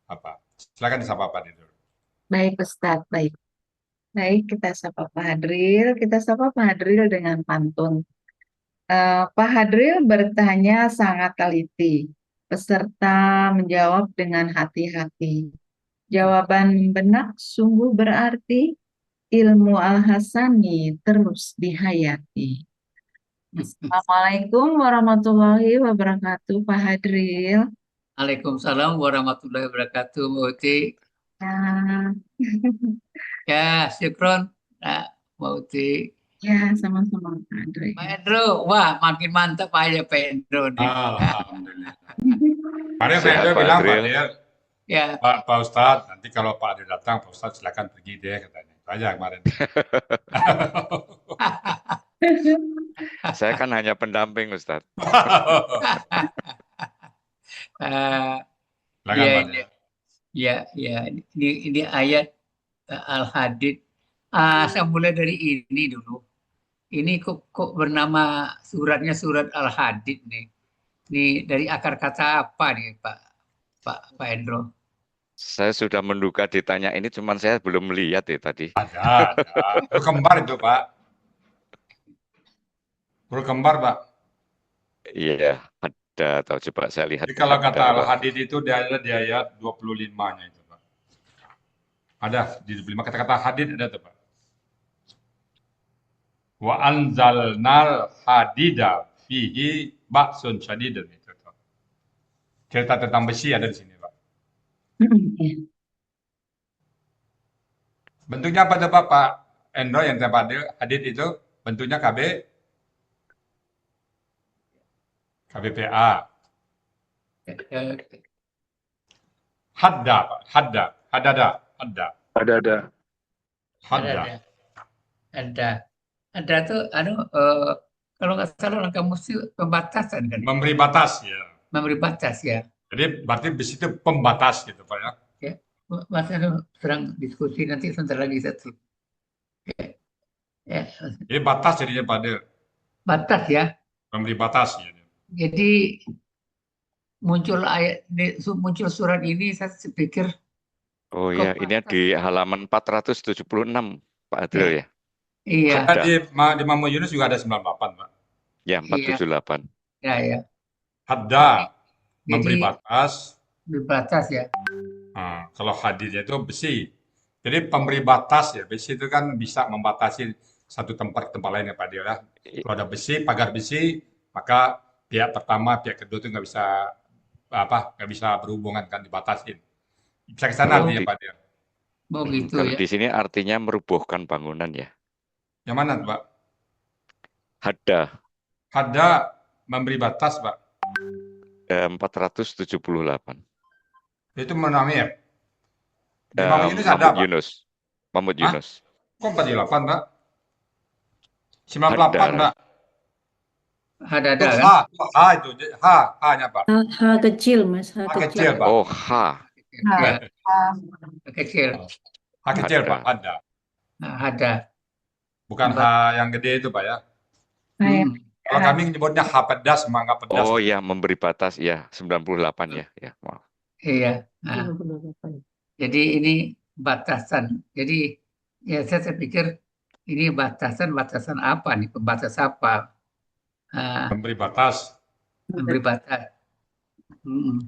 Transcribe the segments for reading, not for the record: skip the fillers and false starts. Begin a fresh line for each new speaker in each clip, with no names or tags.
apa. Silakan disapa Pak Didul.
Baik, Ustadz. Baik. Baik, kita sapa Pak Hadril. Kita sapa Pak Hadril dengan pantun. Pak Hadril bertanya sangat teliti. Peserta menjawab dengan hati-hati. Jawaban benak sungguh berarti. Ilmu Al-Hasani terus dihayati. Assalamualaikum warahmatullahi wabarakatuh, Pak Hadril.
Waalaikumsalam warahmatullahi wabarakatuh, Mbak Uti.
Ya,
Ya, syukron, Mbak Uti.
ya, sama-sama Pak Hadril.
Pak Endro, wah makin mantap aja Pak Endro nih.
Alhamdulillah. Kemarin Pak
Sehat
Didul
Pak
bilang Pak
Adril.
Didul,
Ya,
Pak Ustadz, nanti kalau Pak Didul datang, Pak Ustadz silakan pergi deh katanya. Itu aja kemarin.
Saya kan hanya pendamping Ustadz.
eh,
Silakan
ya,
Pak Didul.
ya, ini ayat Al-Hadid. Saya mulai dari ini dulu. Ini kok bernama suratnya surat Al-Hadid nih. Ini dari akar kata apa nih Pak Endro?
Saya sudah menduga ditanya ini, cuman saya belum melihat ya tadi.
Ada. Huruf kembar itu Pak. Huruf kembar Pak.
Iya, ada. Atau coba saya lihat.
Jadi kalau kata
Ada, Pak.
Al-Hadid itu dia ada di ayat 25-nya itu Pak. Ada di 25 kata-kata hadid ada tuh Pak. Wa anzalnal hadida fihi ba'sun syadidun itu tuh. Cerita tentang besi ada di sini Pak.
Ya.
Bentuknya apa tuh Pak Endro yang tempat hadid itu bentuknya KBPA.
Eh,
Hadda Pak. Hadda. Hadada. Hadda.
Ada.
Ada,
Hadda.
ada, ada tuh, kalau nggak salah dalam kamus itu pembatasan kan,
Memberi batas ya.
memberi batas ya.
Jadi berarti besi itu pembatas gitu Pak ya.
Ya, Mas Anu sedang diskusi nanti sebentar lagi satu. Ya,
Jadi batas jadinya pada
batas ya.
memberi batas ya.
Jadi muncul surat ini saya pikir
Oh
kok
iya, ini
batas.
di halaman 476, Pak Adril ya?
Iya,
Ada
Ada.
di Mamo Yunus juga ada 98 Pak.
Ya, 478.
ya.
Hadda memberi
Jadi
batas.
berbatas ya.
Nah, kalau hadirnya itu besi. Jadi pemberi batas ya, besi itu kan bisa membatasi satu tempat ke tempat lain ya Pak Dio ya. Kalau ada besi, pagar besi, maka pihak pertama, pihak kedua itu nggak bisa berhubungan kan dibatasin. Bisa ke sana
Oh,
artinya Pak Dio.
gitu
Kalau
ya.
di sini artinya merubuhkan bangunan ya.
Yang mana Pak?
Hadda,
Hadda memberi batas Pak.
478.
Itu menamir. Di Mamo Yunus ada
Mahmud
Pak.
Yunus. Mahmud
Hah?
Yunus.
Kok 48 Pak? 98
Hadda.
Pak.
Ada
Itu
kan?
H itu, H-nya Pak.
H kecil, Mas. H
H
kecil.
kecil Pak.
Oh, H.
Ya,
Ah,
kecil.
H kecil
Hadda.
Pak, ada.
Nah, ada.
Bukan H yang gede itu Pak ya.
saya
Hmm.
Kalau kami nyebutnya H pedas, mangga pedas.
Oh ya, memberi batas ya, 98 ya. Ya, maaf.
Iya. Nah, jadi ini batasan. Jadi ya saya pikir ini batasan apa nih? Pembatas apa?
Memberi batas.
Memberi batas. Hmm.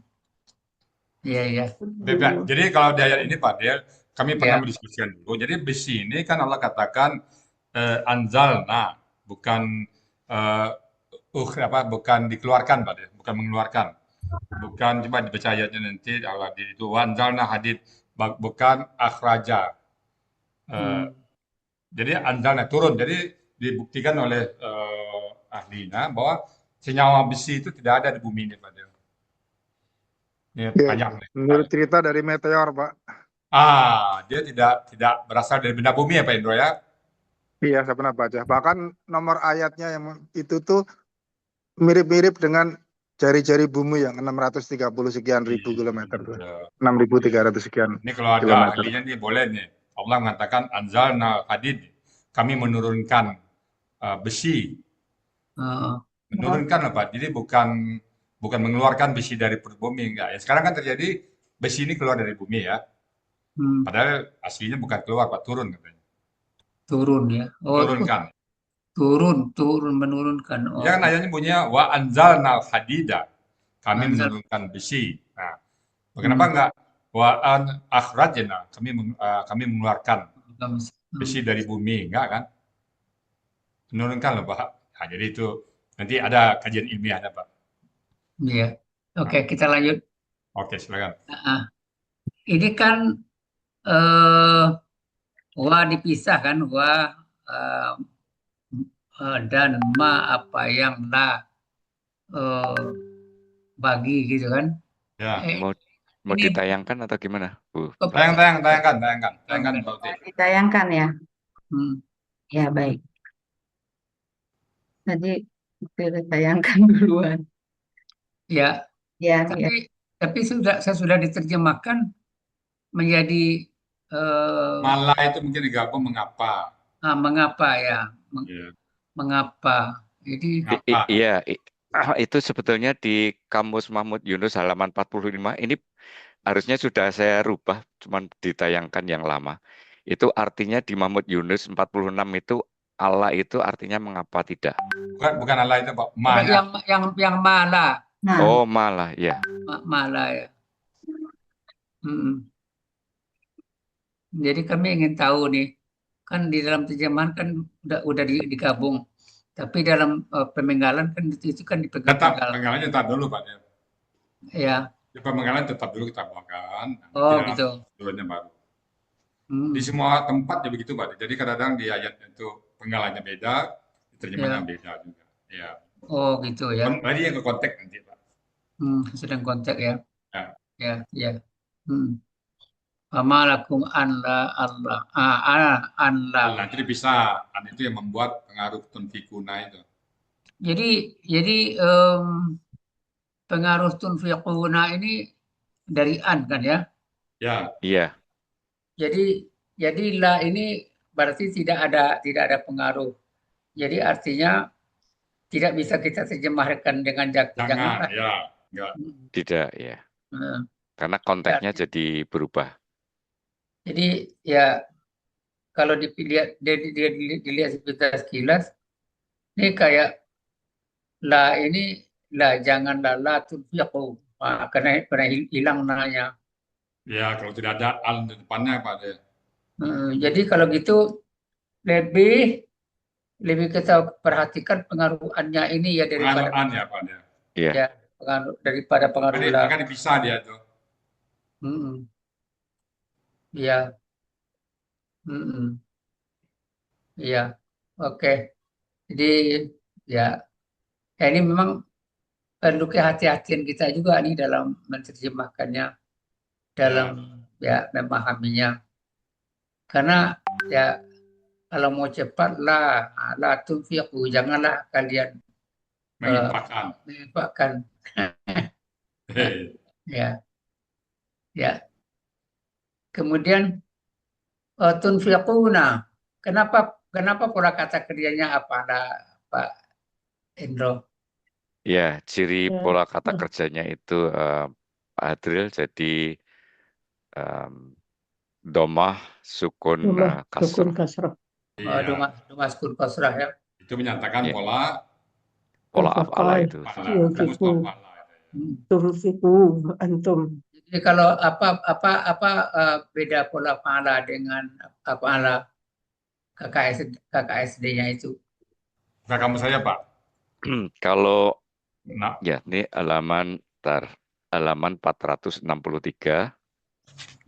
Iya.
Jadi kalau di ayat ini Pak Del, kami pernah
Ya.
mendiskusikan dulu. Jadi besi ini kan Allah katakan anzalna, bukan bukan dikeluarkan Pak Del, bukan mengeluarkan. Bukan, coba dibaca ayatnya nanti Allah itu anzalna hadid, bukan akhraja. Jadi anzalna turun. Jadi dibuktikan oleh ahlinya bahwa senyawa besi itu tidak ada di bumi ini Pak Del. Ini
Ya,
panjang.
menurut cerita dari meteor, Pak.
Dia tidak berasal dari benda bumi ya Pak Indro ya?
Iya, saya pernah baca. Bahkan nomor ayatnya yang itu tuh mirip-mirip dengan jari-jari bumi yang 630 sekian ribu kilometer tuh. 6.300 sekian.
Ini kalau ada
kilometer.
ahlinya nih boleh nih. Allah mengatakan anzalna hadid, kami menurunkan besi. Menurunkan apa? Jadi bukan mengeluarkan besi dari perut bumi enggak. Ya sekarang kan terjadi besi ini keluar dari bumi ya.
Hmm,
Padahal aslinya bukan keluar, Pak, turun katanya.
turun ya. Oh,
Turunkan.
turun menurunkan.
Ya kan
Oh,
ayatnya bunyinya wa anzalnal hadida. Kami
Anzal.
menurunkan besi. Nah, kenapa
Hmm,
enggak wa an akhrajna? Kami mengeluarkan besi
hmm,
dari bumi, enggak kan? Menurunkan loh, Pak. Nah, jadi itu nanti ada kajian ilmiahnya, Pak.
ya. Oke,
Nah,
kita lanjut.
oke, silakan.
Nah, ini kan eh wa dipisah kan, wa eh, dan ma apa yang la eh, bagi gitu kan.
Ya.
Eh,
Mau
ini
ditayangkan atau gimana, Bu?
Tayangkan, Pak Uti.
Ditayangkan ya.
Hmm,
Ya, baik. Tadi kita tayangkan duluan.
ya,
Ya, ya.
tapi saya sudah diterjemahkan menjadi
Malah itu mungkin digabung mengapa.
mengapa ya,
Ya,
mengapa. Jadi
mengapa.
Iya, itu sebetulnya di Kamus Mahmud Yunus halaman 45 ini harusnya sudah saya rubah, cuman ditayangkan yang lama. Itu artinya di Mahmud Yunus 46 itu Allah itu artinya mengapa tidak.
Bukan Allah itu, Pak.
udah
Ma-nya.
yang malah
Nah,
Oh, malah ya.
malah ya. Mm-mm. Jadi kami ingin tahu nih, kan di dalam terjemahan kan udah digabung, tapi dalam pemenggalan kan itu kan
Tetap,
dipegang-pegang.
penggalannya tetap dulu, Pak.
Ya,
Ya, penggalan tetap dulu kita buangkan. Nanti
oh
dalam
gitu.
dulunya baru. Di
Hmm.
semua tempat ya begitu, Pak. Jadi kadang-kadang di ayat itu penggalannya beda, terjemahnya
Ya,
beda juga. Ya.
oh gitu ya.
Tadi yang ke konteks nanti, Pak.
Sedang kontak ya.
Ya.
Ya, ya. Hmm. Amalakum anla Allah anla.
Nanti dipisah. An itu yang membuat pengaruh tunfikuna itu.
Jadi pengaruh tunfiquna ini dari an kan ya.
Ya,
Iya,
Jadi la ini berarti tidak ada pengaruh. Jadi artinya tidak bisa kita terjemahkan dengan
jangan.
janganlah.
Ya, enggak.
tidak ya.
Hmm.
Karena
Ya,
konteksnya jadi berubah.
jadi ya kalau dilihat sekilas, ini kayak ini janganlah la tunfiqu. Karena hilang nanya.
Ya, kalau tidak ada al di depannya, Pak.
Jadi kalau gitu lebih lebih kita perhatikan pengaruhannya ini ya daripada
Pengaruhan ya, Pak.
Iya.
ya daripada pengaruh la.
Akan dipisah dia tuh.
Mm-mm. Ya, mm-mm. Iya, oke. Jadi ya, ini memang perlu kehati-hatian kita juga nih dalam menerjemahkannya, dalam ya memahaminya. Karena ya kalau mau cepat la tunfiqu, janganlah kalian
Menginfakkan.
menginfakkan. Ya, ya. Kemudian tunfiquna. Kenapa pola kata kerjanya apa, Pak Indro?
Ya, ciri
ya.
pola kata kerjanya itu Pak Adril jadi domah sukun kasroh.
kasrah.
Iya.
Dunga sukun kasrah ya.
Itu menyatakan
Ya,
pola
pola af'ala itu.
fa'ala. Rumus fa'ala.
Tunfiku antum.
Jadi kalau apa beda pola fa'ala dengan fa'ala KKSD-nya itu?
Bukan kamu saya, Pak.
Kalau
Nah,
ya ini halaman 463.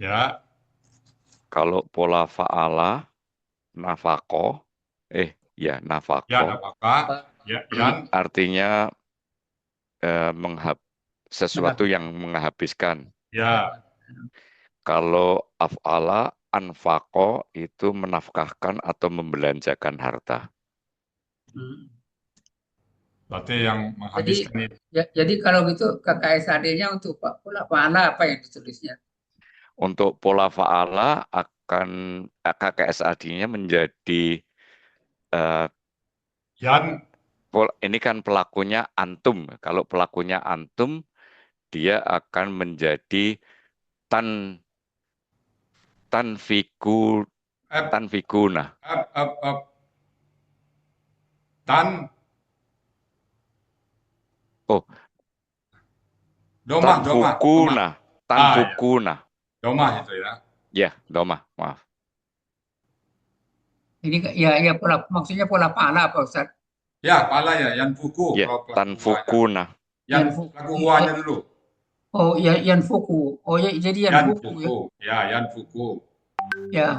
ya,
Kalau pola fa'ala nafako,
ya,
nafako
apakah? Ya, Yan.
artinya sesuatu yang menghabiskan.
Ya,
Kalau af'ala anfako itu menafkahkan atau membelanjakan harta.
berarti yang menghabiskan itu.
Jadi kalau gitu KKSAD-nya untuk pola fa'ala apa yang ditulisnya?
Untuk pola fa'ala akan KKSAD-nya menjadi
Yan,
ini kan pelakunya antum. Kalau pelakunya antum, dia akan menjadi tan tanfiku
Ep,
tanfikuna.
ep. Tan,
Oh,
domah.
tanfukuna,
Ah, ya.
tanfukuna.
Domah itu ya.
Ya, domah, maaf.
Ini ya maksudnya pola pala Pak Ustaz.
Ya, pala ya, yanfuku
Ya,
kalau pelaku huanya.
tanfukuna.
Yanfuku.
Pelaku huanya dulu.
Oh ya yanfuku. Oh ya jadi yanfuku ya.
Yanfuku, ya, yanfuku.
Ya.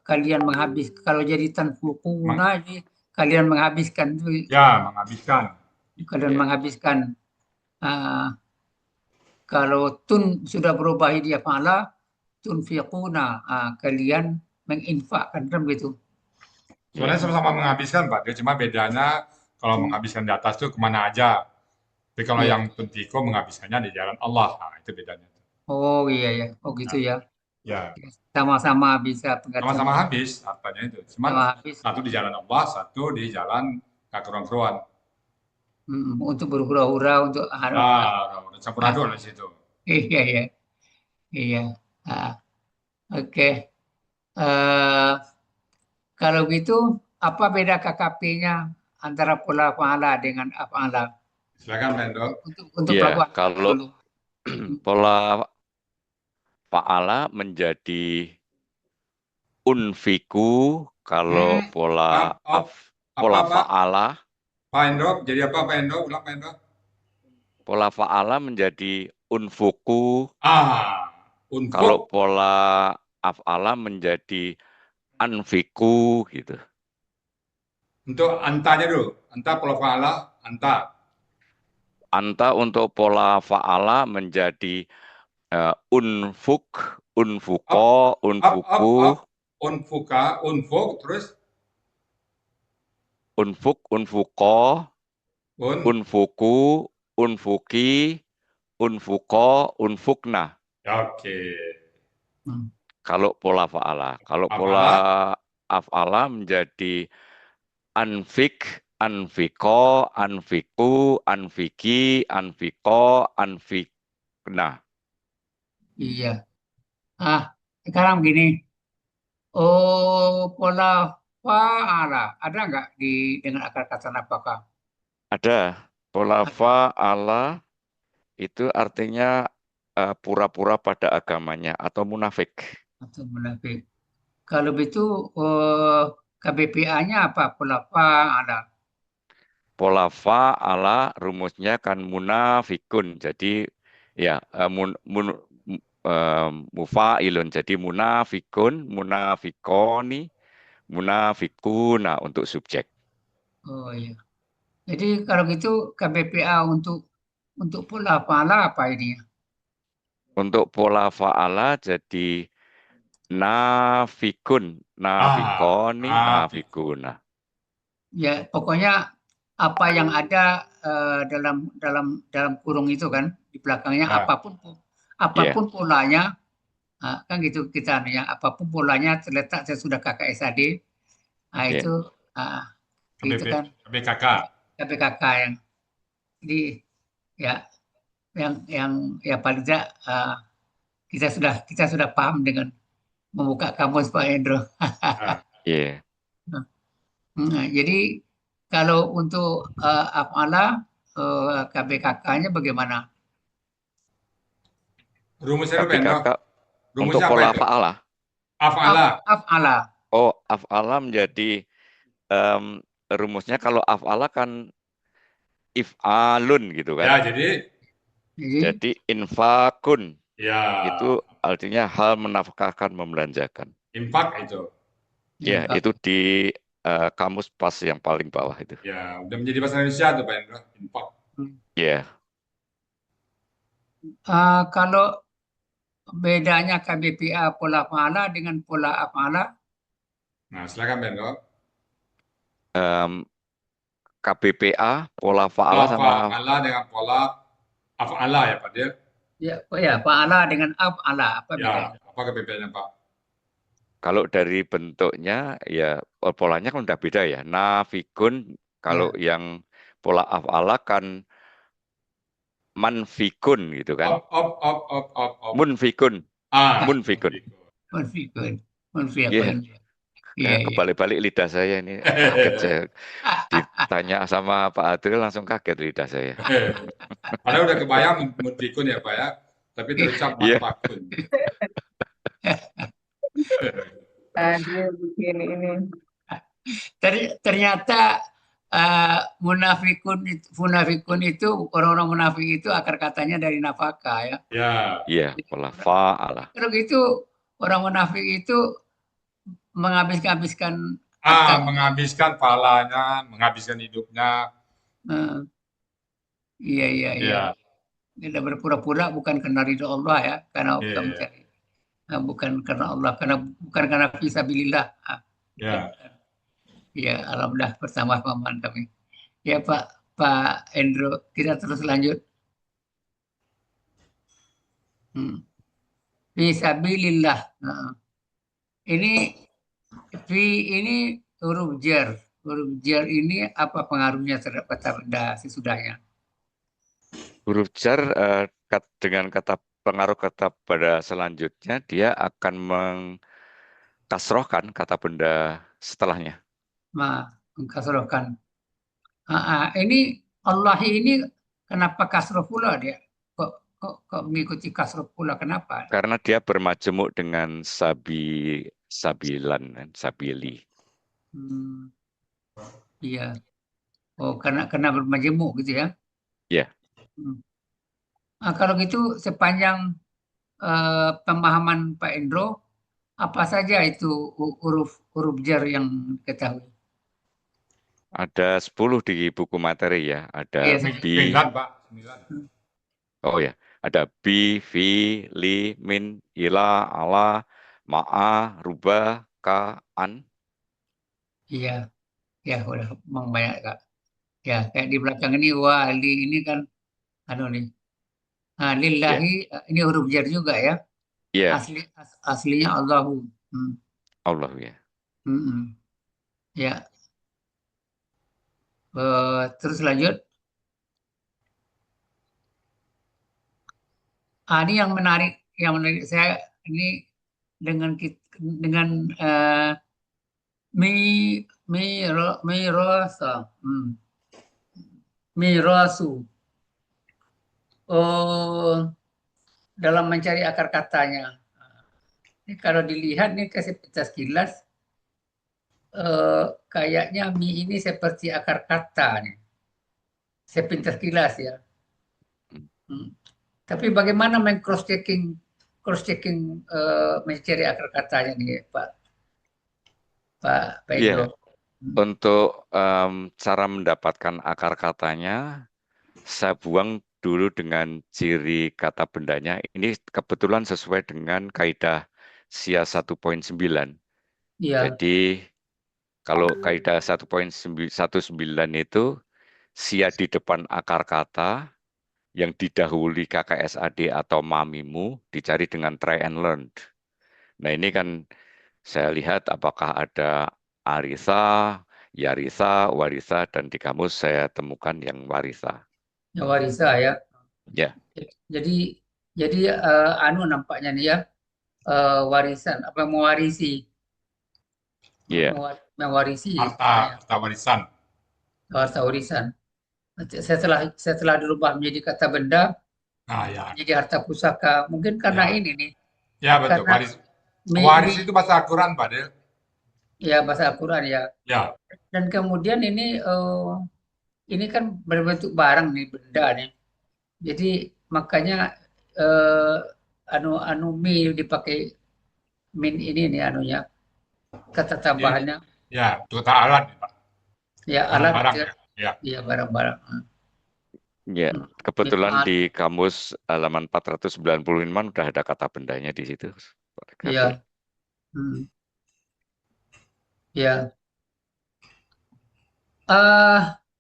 Kalian kalau jadi tanfukuna jadi kalian menghabiskan
Ya, menghabiskan.
kalian
Ya.
menghabiskan. Kalau tun sudah berubah dia pala, tunfiquna, kalian menginfakkan kan begitu.
Sebenarnya sama-sama menghabiskan, Pak. Dia cuma bedanya kalau menghabiskan di atas itu kemana aja. Tapi kalau
Iya.
yang tunfiko menghabiskannya di jalan Allah. Nah, itu bedanya.
Oh iya ya, oh gitu ya.
Ya,
Sama-sama bisa pengertian.
sama-sama habis hartanya itu. Cuma
Sama habis
satu di jalan Allah, satu di jalan kekeruan-keruan.
untuk berhura-hura untuk
Udah campur aduk di situ.
iya ya, iya. Oke. Kalau gitu, apa beda KKP-nya antara pola fa'ala dengan af'ala?
Silakan, Pendok.
Untuk
Ya,
pelabuhan
kalau
dulu.
pola fa'ala menjadi unfiku, kalau pola
Apa, Pak?
fa'ala,
Pak Endok, jadi apa, Pak Endok? Ulang, Pak Endok.
pola fa'ala menjadi unfuku,
Unfuk.
kalau pola af'ala menjadi anfiku gitu.
Untuk antanya dulu. Anta pola fa'ala, anta.
Anta untuk pola fa'ala menjadi unfuk, unfuko, unfuku,
Unfuka, unfuk, terus
unfuk, unfuko, unfuku, unfuki, unfuko, unfukna.
Oke.
Kalau pola fa'ala. Kalau pola af'ala menjadi anfik, anfiko, anfiku, anfiki, anfiko, anfikna.
Iya. Sekarang begini. Oh, pola fa'ala. Ada nggak dengan akar kata apakah?
Ada. Pola fa'ala itu artinya pura-pura pada agamanya atau munafik.
Atau munafik. Kalau begitu, KBPA-nya apa? Pola fa'ala.
Pola fa'ala rumusnya kan munafikun. Jadi ya mufailun. Jadi munafikun, munafikoni, munafikuna untuk subjek.
Oh iya. Jadi kalau gitu KBPA untuk pola fa'ala apa ini?
Untuk pola fa'ala jadi nafikun, nafikoni, nafikuna.
Ya, pokoknya apa yang ada dalam kurung itu kan di belakangnya apapun polanya, kan gitu kita ya, apapun polanya terletak sesudah KKSAD, itu itu kan KPKK yang jadi ya yang ya paling tidak kita sudah paham dengan membuka kamus Pak Hendro.
Iya.
Jadi kalau untuk af'ala KBKK-nya bagaimana?
Rumusnya itu,
KBKK
Pendok.
untuk
Rumusnya
pola
apa itu?
fa'ala.
Af'ala.
Oh, af'ala menjadi rumusnya kalau af'ala kan if'alun gitu kan.
Ya,
Jadi infakun.
ya,
Itu artinya hal menafkahkan, membelanjakan.
infak itu.
Ya, itu di kamus pas yang paling bawah itu.
Ya, udah menjadi bahasa Indonesia tuh, Pak Endro. Infak.
Ya.
Kalau bedanya KBPA pola fa'ala dengan pola af'ala?
Nah, silakan, Pak Endro.
KBPA, pola fa'ala sama
fa'ala dengan pola af'ala ya, Pak Dir?
Ya, fa'ala dengan af'ala apa bedanya?
Ya, apa kebedaannya, Pak?
kalau dari bentuknya ya polanya kan udah beda ya. Nafikun kalau yang pola af'ala kan manfikun gitu kan.
Op.
Munfikun, munfikun.
Munfikun.
Iya,
Munfikun. Iya,
kayak
iya.
kebalik-balik lidah saya ini. Kaget saya. Ditanya sama Pak Adil langsung kaget lidah saya.
Padahal udah kebayang munfikun ya Pak ya, tapi terucap
Iya.
manfakun.
Adil bikin ini.
Ternyata munafikun itu orang-orang munafik itu akar katanya dari nafkah ya.
Ya,
Iya, wala fa'ala.
Kalau gitu orang munafik itu menghabiskan harta.
menghabiskan pahalanya, menghabiskan hidupnya.
Iya.
Ya,
Kita berpura-pura bukan karena ridho Allah ya, karena
Iya,
kita
iya.
mencari. Bukan karena Allah, bukan karena fisabilillah.
ya.
Ya, alhamdulillah bersama paman kami. Ya Pak Endro, kita terus lanjut. Fisabilillah. Ini huruf jar. Huruf jar ini apa pengaruhnya terhadap kata benda sesudahnya?
Huruf jar dengan pengaruh kata pada selanjutnya dia akan mengkasrohkan kata benda setelahnya.
Mengkasrohkan. Ini Allah ini kenapa kasroh pula dia? Kok mengikuti kasroh pula, kenapa?
Karena dia bermajemuk dengan sabilan, sabili.
Iya. Oh, karena bermajemuk gitu ya?
Iya.
Kalau gitu sepanjang pemahaman Pak Endro, apa saja itu huruf jar yang diketahui?
Ada 10 di buku materi ya. Ada
Iya,
bi.
9 Pak, 9.
Oh ya, ada bi, fi, li, min, ila, ala, ma'a, ruba, ka, an.
Iya, ya udah memang banyak Kak. Ya kayak di belakang ini wali ini kan nih. Lillahi ini huruf jar juga ya.
Iya,
Aslinya Allahu.
Allah ya.
Ya. Terus lanjut. Ini yang menarik saya ini dengan mirasu. Dalam mencari akar katanya. Ini kalau dilihat nih kasih sekilas kayaknya mi ini seperti akar kata nih. Sepintas kilas ya. Tapi bagaimana cross checking mencari akar katanya nih Pak Pedro?
Untuk cara mendapatkan akar katanya, saya buang dulu dengan ciri kata bendanya. Ini kebetulan sesuai dengan kaidah SIA 1.9.
Ya.
Jadi kalau kaidah 1.19 itu SIA di depan akar kata yang didahului KKSAD atau mamimu dicari dengan try and learn. Nah ini kan saya lihat apakah ada arisa, yarisa, warisa, dan di kamus saya temukan yang warisa.
Yang warisa ya.
Ya.
Jadi nampaknya nih ya, warisan apa mewarisi.
Iya.
Mewarisi.
Harta warisan.
Harta warisan. Setelah dirubah menjadi kata benda, menjadi harta pusaka. Mungkin karena ini nih.
Ya betul. Waris itu bahasa Al-Quran Pak Del.
Ya bahasa Al-Quran ya.
Ya.
Dan kemudian ini kan berbentuk barang nih, benda nih. Jadi makanya mi dipakai min ini nih anunya, kata tambahannya.
Ya, kata alat Pak.
Ya alat.
Barang.
Iya barang-barang.
Ya, kebetulan di kamus halaman 495 udah ada kata bendanya di situ.
Iya. Ya.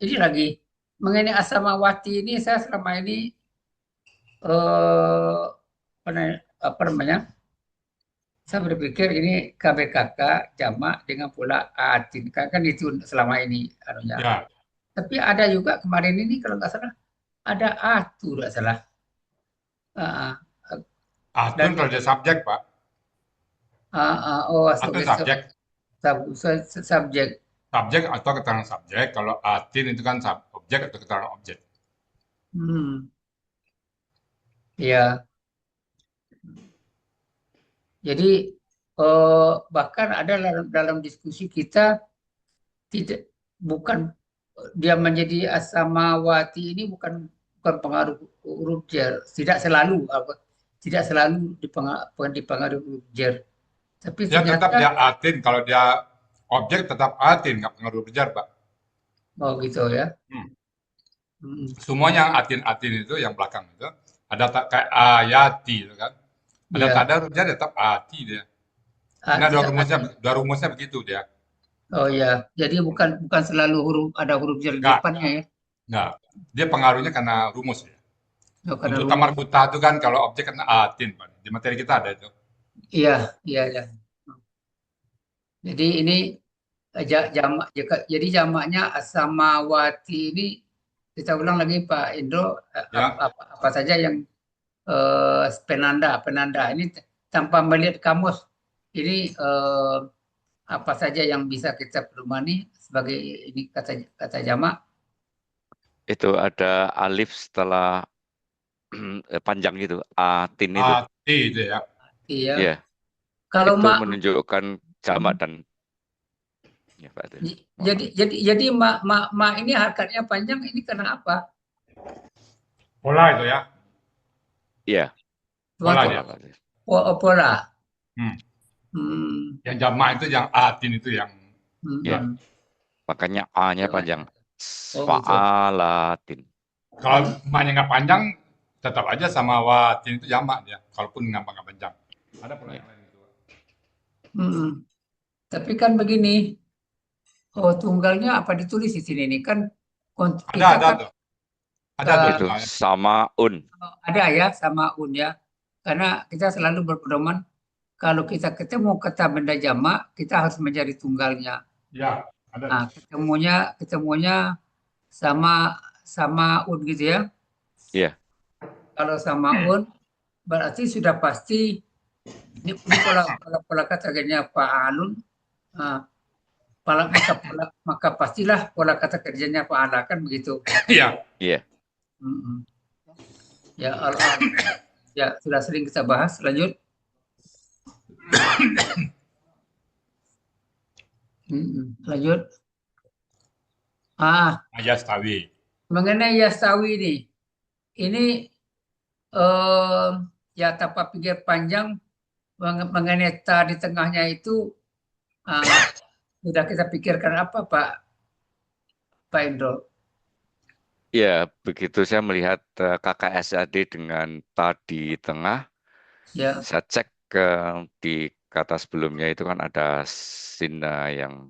Ini lagi mengenai Asamawati ini saya selama ini apa namanya? Saya berpikir ini KBKK jamak dengan pula atin, kan itu selama ini anunya.
Ya.
Tapi ada juga kemarin ini kalau nggak salah ada atu tidak salah. Ah, ah,
Atun kalau dia subjek, Pak.
oh,
Atun
sebagai
subjek.
subjek.
Subjek atau keterangan subjek. Kalau atin itu kan objek atau keterangan objek.
Hmm, ya. Jadi bahkan ada dalam diskusi kita bukan dia menjadi asamawati ini bukan pengaruh huruf jar, tidak selalu dipengaruhi huruf jar, tapi
Dia tetap
ternyata
dia atin. Kalau dia objek tetap atin, nggak pengaruh berjar, Pak.
gitu ya.
Hmm.
Hmm,
Semua yang atin-atin itu, yang belakang itu, ada tak kayak ayati itu kan. Ada
iya.
tak ada huruf jar tetap ati dia. Ini ada
Tetap
rumusnya begitu dia.
oh ya, jadi bukan selalu ada huruf jar di
Enggak,
depannya ya.
enggak. Dia pengaruhnya karena rumus ya.
Oh, karena
Untuk
rumus.
tamar buta itu kan kalau objek kan atin, Pak. Di materi kita ada itu.
Iya, iya, iya. Jadi ini jamak, jadi jamaknya asamawati ini kita ulang lagi Pak Indro,
Ya.
apa saja yang penanda ini tanpa melihat kamus ini apa saja yang bisa kita permani sebagai ini kata jamak.
Itu ada alif setelah panjang gitu, atin itu.
Ati itu ya.
Iya.
Ya,
Kalau
itu menunjukkan jamak dan ya, Pak.
jadi ma ini harkatnya panjang ini karena apa?
Pola itu ya.
Iya,
Pola
Suatu
dia.
pola.
Yang jamak itu yang atin itu yang
ya. Makanya A-nya
Ya.
panjang.
Oh,
Fa'alatin.
kalau ma-nya nggak panjang, tetap aja sama watin itu jamak dia. Kalaupun nggak panjang. Ada pola yang lain itu.
Tapi kan begini, tunggalnya apa ditulis di sini nih kan?
Ada tuh. Ada tuh.
Itu sama un.
Ada ya sama un ya. Karena kita selalu berpedoman kalau kita ketemu kata benda jamak, kita harus mencari tunggalnya.
Ya, ada.
Nah, ketemunya sama un gitu ya.
Iya.
Kalau sama un berarti sudah pasti ini pola kata kerjanya fa'alun. Maka pastilah pola kata kerjanya fa'ala kan begitu.
Iya.
Iya.
Ya, ya sudah sering kita bahas. Lanjut. Lanjut.
Yastawi.
Mengenai yastawi ini ya tanpa pikir panjang mengenai ta di tengahnya itu sudah kita pikirkan apa Pak Indro?
Ya, begitu saya melihat KKSAD dengan ta di tengah,
Ya.
saya cek di kata sebelumnya itu kan ada sina yang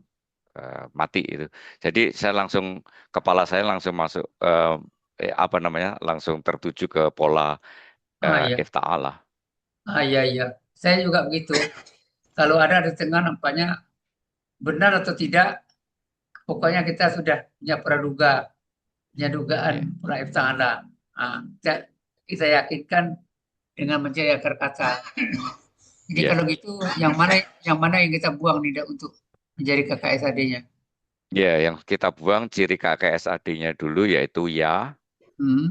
mati itu. Jadi kepala saya langsung masuk langsung tertuju ke pola ifta'alah.
Iya. Saya juga begitu. Kalau ada di tengah nampaknya benar atau tidak, pokoknya kita sudah punya dugaan pola ifta'alah. Kita yakinkan dengan mencari akar kata. Jadi kalau gitu yang mana yang kita buang tidak untuk menjadi KKSAD-nya?
Ya, yang kita buang ciri KKSAD-nya dulu yaitu ya,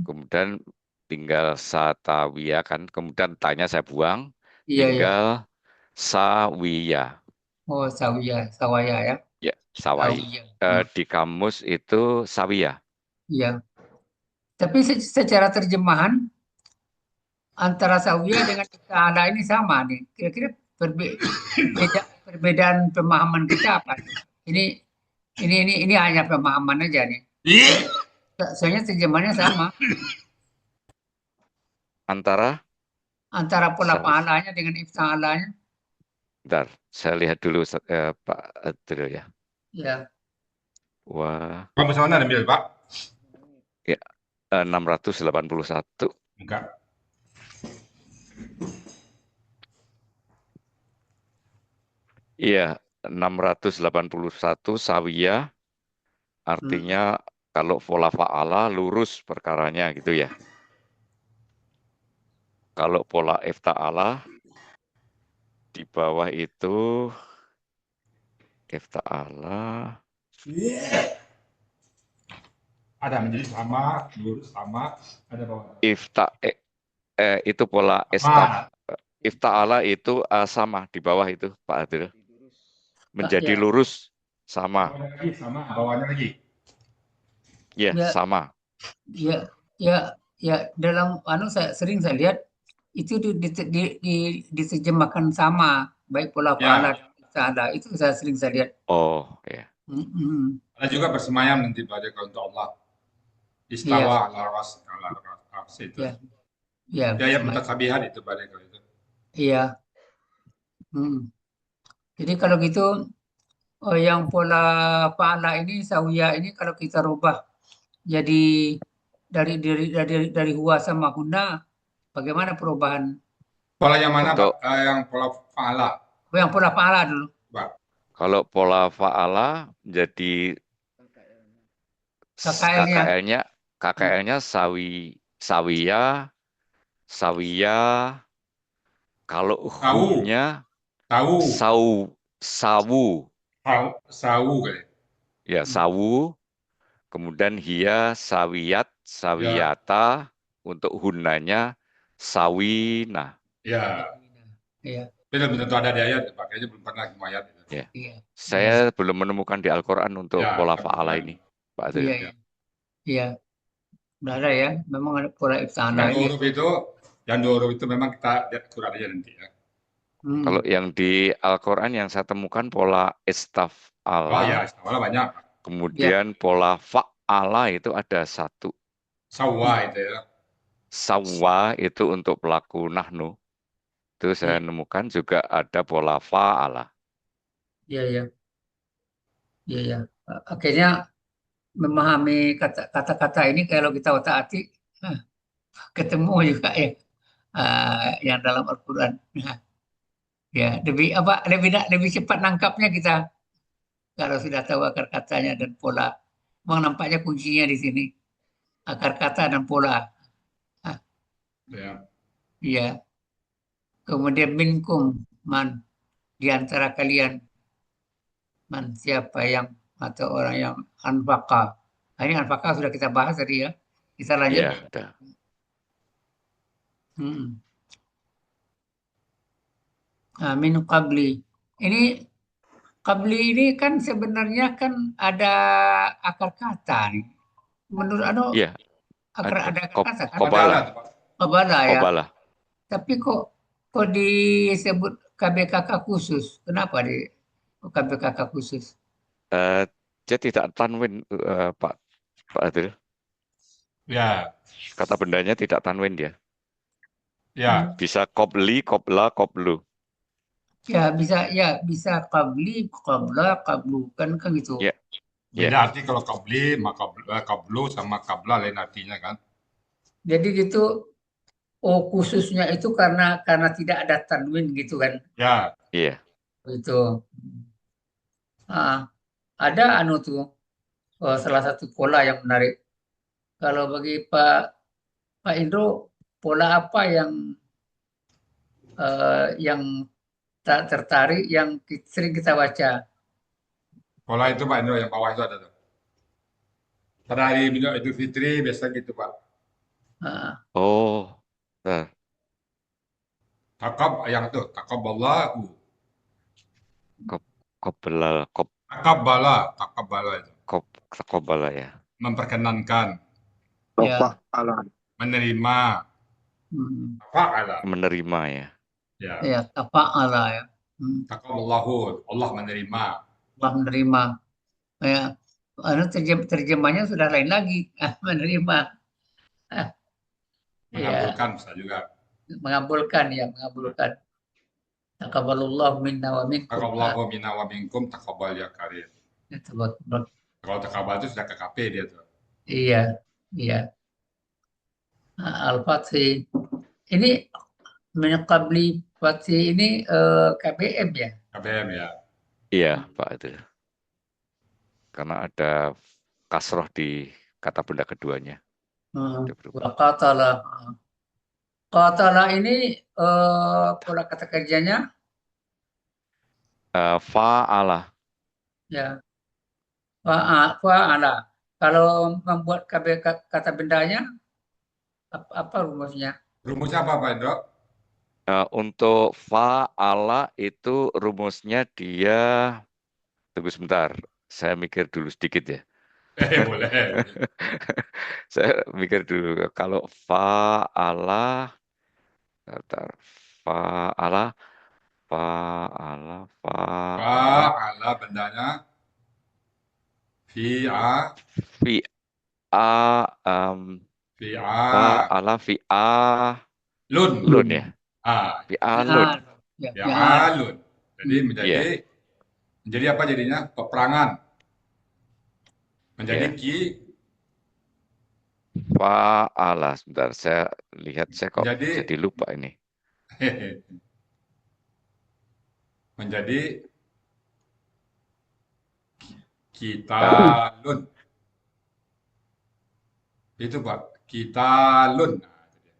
kemudian tinggal satawiyah kan, kemudian tanya saya buang, tinggal sawiyah.
Oh, sawiyah ya?
Ya, sawiyah. Di kamus itu sawiyah.
Iya. Tapi secara terjemahan antara sawiyah dengan ifta'alah ini sama nih. Kira-kira perbedaan pemahaman kita apa? Ini hanya pemahaman aja nih. Soalnya terjemahannya sama. Antara pola pahalanya dengan ifta'alahnya.
Bentar, saya lihat dulu Pak Adril ya.
Ya.
Wah.
Kamu mana ambil, Pak?
Ya, 681.
Enggak.
Iya, 681 sawiyah artinya Kalau pola fa'ala lurus perkaranya gitu ya. Kalau pola ifta'ala di bawah itu ifta'ala
Ada menjadi sama, lurus sama, ada bawah.
ifta itu pola
Sama.
ifta'ala itu sama di bawah itu Pak Adil. Menjadi
Ya.
lurus sama.
Bawahnya lagi sama, bawahnya lagi.
Ya,
Ya.
sama.
Ya, dalam saya sering saya lihat itu diterjemahkan sama, baik pola fa'ala dan ada. Itu saya lihat.
Oh, ya.
Ada juga bersemayam nanti pada kalau untuk Allah. Istawa ala ras itu.
Ya,
Ya mutasyabihat itu pada kalau itu.
Iya. Jadi kalau gitu yang pola fa'ala ini sawiyah ini kalau kita rubah jadi dari huwa sama huna, bagaimana perubahan?
Pola yang mana,
Untuk-
Pak? Yang pola fa'ala.
Yang pola fa'ala dulu.
Pak.
Kalau pola fa'ala jadi
KKL-nya.
KKL-nya sawiyah. Kalau hu-nya
Tahu.
sawu.
Sawu kali.
Ya, sawu. Kemudian hia sawiyata. Untuk hunanya sawina.
Ya.
Iya.
Belum tentu ada di ayat, pakainya belum pernah di ayat.
Ya.
Iya.
Saya belum menemukan di Al-Quran untuk
Ya,
pola
tapi
fa'ala
bukan.
ini, Pak Adil.
Iya. Udah ada ya, memang ada pola ifta'ala ini.
Yang dua huruf itu memang kita lihat Quran aja nanti ya.
Kalau yang di Al-Quran yang saya temukan pola
Oh
istaf'ala,
ya, istilah banyak.
kemudian pola fa'ala itu ada satu.
Sawa itu ya.
Sawwa itu untuk pelaku nahnu. Itu saya nemukan juga ada pola fa'ala.
Iya. Akhirnya memahami kata-kata ini kalau kita otak-atik ketemu juga ya yang dalam Al-Quran. Ya, lebih cepat nangkapnya kita kalau sudah tahu akar katanya dan pola. Memang nampaknya kuncinya di sini. Akar kata dan pola.
Ya.
Iya. Kemudian minkum man di antara kalian man siapa yang atau orang yang anfaqa. Nah, ini anfaqa sudah kita bahas tadi ya. Kita lanjut.
Ya, udah.
Min qabli. Ini qabli ini kan sebenarnya kan ada akar kata nih. Menurut
Iya,
ada akar kata kan?
Qabala.
Qabala ya.
Qabala.
Tapi kok disebut KBKK khusus? Kenapa di KBKK khusus?
Dia tidak tanwin, Pak Adil.
Ya.
Kata bendanya tidak tanwin dia.
Ya.
Bisa qabli, qabla, qablu.
Ya bisa qabli, qabla, qablu kan gitu.
Ya.
Beda arti kalau qabli, maka qablu sama qabla lain artinya kan.
Jadi gitu. Khususnya itu karena tidak ada tanwin gitu kan?
Ya.
Iya.
Itu. Ada tuh salah satu pola yang menarik. Kalau bagi Pak Indro, pola apa yang tak tertarik yang sering kita baca?
Pola itu Pak Indro yang bawah itu ada tuh. Pada hari Idul Fitri biasa gitu Pak.
Oh.
Yang itu taqabbalallahu. Taqabbala itu.
Taqabbala ya.
Memperkenankan.
Ya.
Menerima. Fa'ala.
Menerima ya.
Ya, tafa'ala ya.
Taqabbalallahu, Allah menerima.
Allah menerima. Ya. Terjemahnya sudah lain lagi. Menerima.
Mengabulkan bisa juga.
Mengabulkan. Taqabbalallahu minna wa minkum.
Taqabbalallahu minna wa minkum taqabbal ya karim. Kalau taqabbal itu sudah KKP dia tuh.
Iya. Al-Fatih. Ini min qabli Fatih ini KBM ya?
KBM ya.
Iya, Pak itu. Karena ada kasroh di kata benda keduanya.
Hmm.
Dia berubah.
Wa qatala. Qatala ini pola kata kerjanya
Fa'ala.
ya fa'ala. Kalau membuat kata bendanya apa rumusnya?
Rumusnya apa, Pak Indro?
Untuk fa'ala itu rumusnya dia, tunggu sebentar, saya mikir dulu sedikit ya.
Boleh.
Saya mikir dulu, kalau fa'ala, bentar, fa'ala, fa'ala, fa'ala,
Fa'ala bendanya. Fi'a.
fi'a,
Fi'a.
fa'ala, fi'a,
Lun.
lun ya,
Ah,
fi'alun.
Ya,
fi'alun. Jadi
Hmm.
menjadi apa jadinya? Peperangan. Menjadi
Iya. Fa'ala, sebentar, saya lihat, saya kok
Menjadi-
jadi lupa ini.
menjadi kitalun. Itu Pak, kitalun. Nah, itu dia.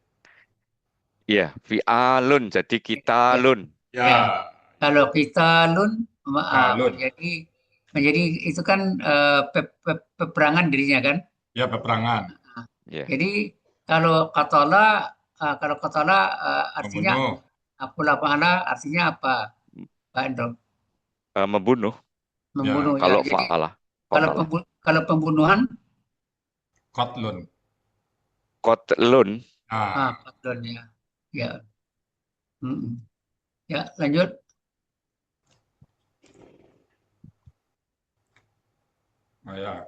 Iya, fi'alun, jadi kitalun.
Ya,
Kalau kita
Talun.
menjadi itu kan peperangan dirinya kan.
Ya peperangan.
Ya,
Jadi kalau katola artinya
Membunuh.
apalah pahala artinya apa, Pak Endro?
membunuh.
Membunuh ya.
Kalau
Jadi
fa'ala,
kalau
qatala.
kalau pembunuhan
Kotlun.
Qatlun,
qatlun ya. Ya. Mm-mm. Ya, lanjut.
Ya.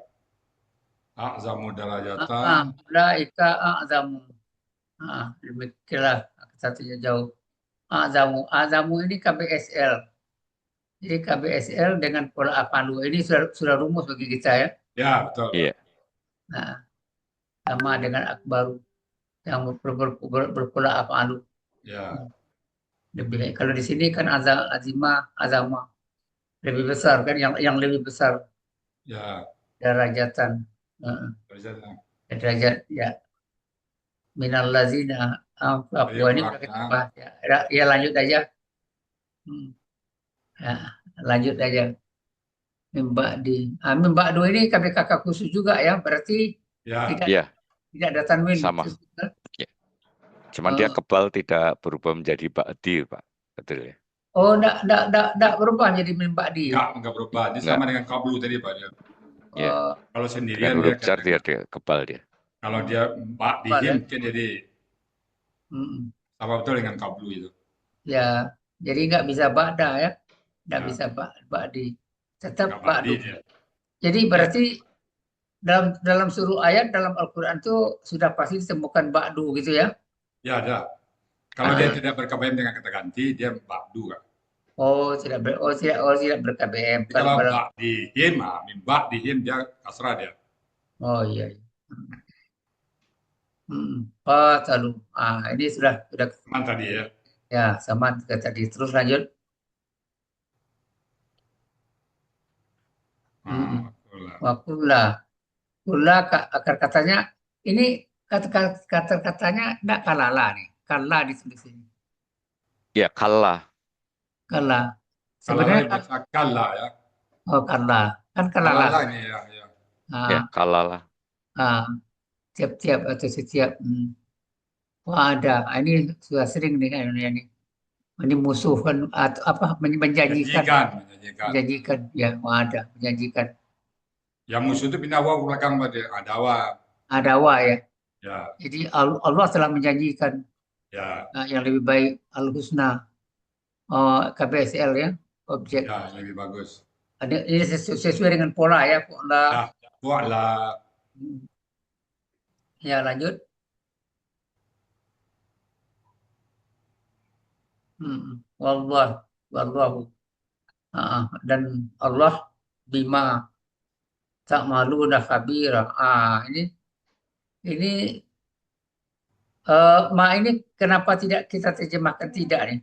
A'zamu darajatan.
Ulaika a'zamu. Demikianlah satunya jauh. A'zamu ini KBSL. Jadi KBSL dengan pola apalu ini sudah rumus bagi kita ya.
Ya, betul.
iya.
Nah, sama dengan akbaru yang berpola apalu.
Ya,
Lebih kalau di sini kan azama lebih besar kan yang lebih besar
ya.
derajatan.
Darajatan.
Derajat ya minal lazina
Dari
ini udah kita
orangnya.
bahas ya. Ya lanjut aja. Ya, lanjut aja. Mimba'du ini kakak khusus juga ya, berarti
Ya,
tidak ada tanwin.
Sama. Ya. Cuman dia kebal, tidak berubah menjadi ba'di, Pak. Betul ya?
Oh, enggak berubah jadi mimba'di.
enggak berubah. Dia sama dengan kablu tadi, Pak. Dia.
Ya.
Kalau
Dengan
sendirian
huruf
dia
jar dia kebal dia.
kalau dia mbak dihim kan jadi sama betul dengan kablu itu.
Ya, jadi nggak bisa ba'da ya. Nggak
Ya.
bisa ba'di. Tetap
Nggak ba'di
ba'du.
dia.
Jadi berarti dalam seluruh ayat dalam Al-Quran itu sudah pasti ditemukan ba'du gitu ya?
Ya, ada. Kalau dia tidak berKBM dengan kata ganti, dia ba'du kan.
Tidak berKBM.
Kalau mbak dihim, mbak dihim dia kasrah dia.
Oh iya. Qatalu. Ini sudah
Teman tadi ya.
ya sama tadi. Terus lanjut. Wakulah. Akar katanya ini kata-katanya enggak kalala nih. Kala di sini.
Ya, kalla.
Kala.
Sebenarnya
Sebenarnya
baca kala ya.
oh kala. Kan kalala.
Kalala ini ya.
Ya, kalalah.
Tiap-tiap atau setiap. Wah ada. Ini sudah sering nih ini. Ini musuh kan atau apa menjanjikan. Menjanjikan. Ya, ada menjanjikan.
Yang musuh itu pindah waw belakang pada
Adawa ya.
Ya.
Jadi Allah telah menjanjikan
Ya.
yang lebih baik al-husna KBSL ya objek.
Ya, lebih bagus.
Ini sesuai dengan pola ya pola.
Ya, pola.
Ya lanjut. Wallahu dan Allah bima ta'maluna khabira. Ini ini kenapa tidak kita terjemahkan tidak nih?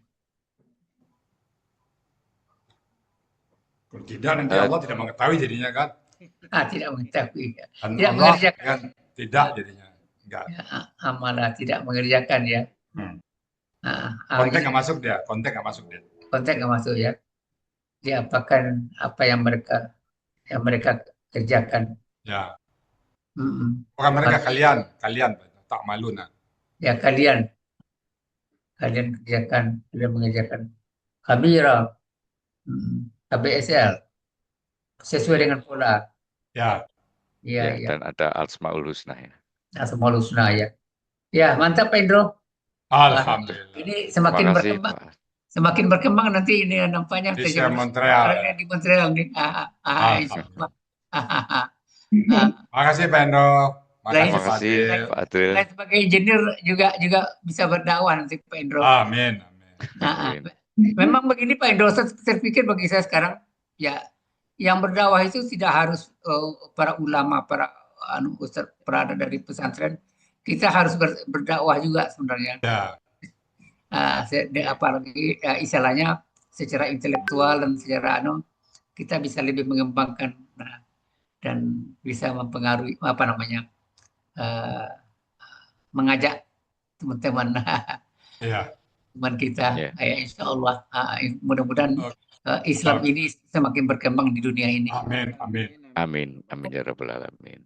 Kalau tidak nanti Allah tidak mengetahui jadinya kan.
Tidak mengetahui.
Dan
Tidak
Allah
mengerjakan.
kan tidak jadinya. Enggak.
Ya, amalah tidak mengerjakan ya.
Hmm.
Jadi
Konten nggak masuk dia. Konten nggak masuk dia.
konteks nggak masuk ya. Diapakan apa yang mereka kerjakan.
Ya.
Mm-mm.
Bukan mereka,
Makanya,
kalian tak malu nah.
ya kalian kerjakan, kalian mengerjakan Khabira, KBSL sesuai dengan pola.
Ya.
Ya,
Ya, dan ada Asmaul Husna ya.
Nah, semua lusna ya. Ya, mantap Pak Indro.
Alhamdulillah.
Ini
Terima
semakin
kasih,
berkembang.
Pak.
Semakin berkembang nanti ini nampaknya
Di
terjadi
Montreal.
di Montreal nih. Insya Allah.
Makasih Pak Endo.
Lain
Terima kasih,
Fadil.
Pak Adil.
Lain sebagai engineer juga bisa berdakwah nanti Pak Indro.
Amin.
Amin.
Memang begini Pak Indro, saya pikir bagi saya sekarang ya yang berdakwah itu tidak harus para ulama, para ustaz berada dari pesantren. Kita harus berdakwah juga sebenarnya.
Ya.
Apalagi istilahnya secara intelektual dan secara kita bisa lebih mengembangkan dan bisa mempengaruhi mengajak teman-teman teman kita. Insya Allah mudah-mudahan Islam ini semakin berkembang di dunia ini.
Amin.
Amin. Amin ya rabbal alamin.